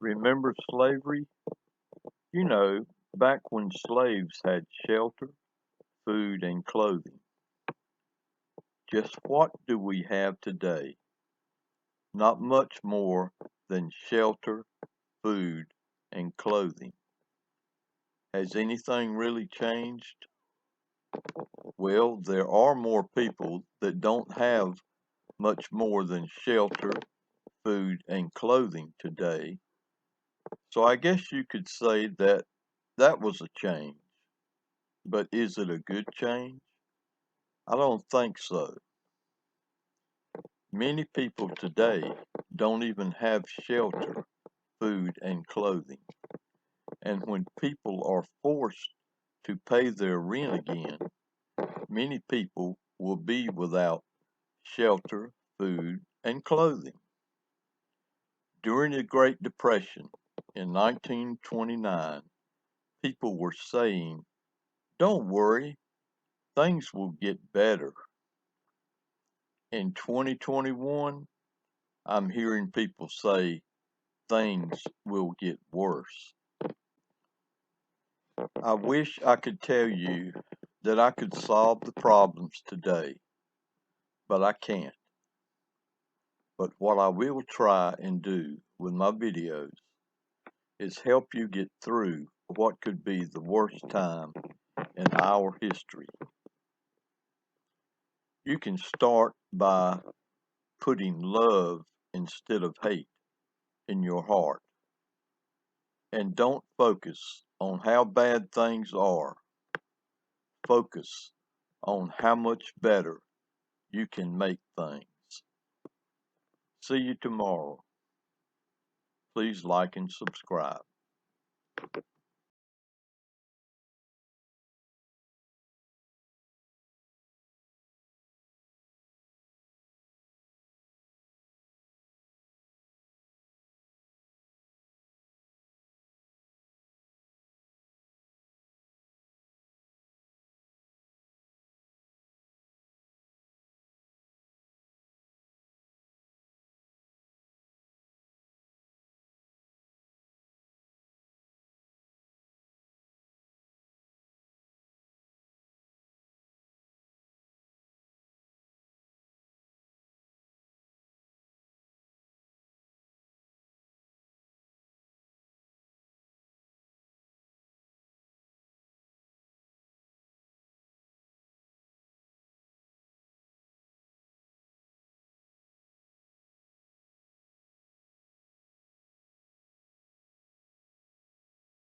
Remember slavery? You know, back when slaves had shelter, food, and clothing. Just what do we have today? Not much more than shelter, food, and clothing. Has anything really changed? Well, there are more people that don't have much more than shelter, food, and clothing today. So I guess you could say that that was a change. But is it a good change? I don't think so. Many people today don't even have shelter, food, and clothing. And when people are forced to pay their rent again, many people will be without shelter, food, and clothing. During the Great Depression in 1929, people were saying, "Don't worry, things will get better." In 2021, I'm hearing people say things will get worse. I wish I could tell you that I could solve the problems today, but I can't. But what I will try and do with my videos is help you get through what could be the worst time in our history. You can start by putting love instead of hate in your heart. And don't focus on how bad things are. Focus on how much better you can make things. See you tomorrow. Please like and subscribe.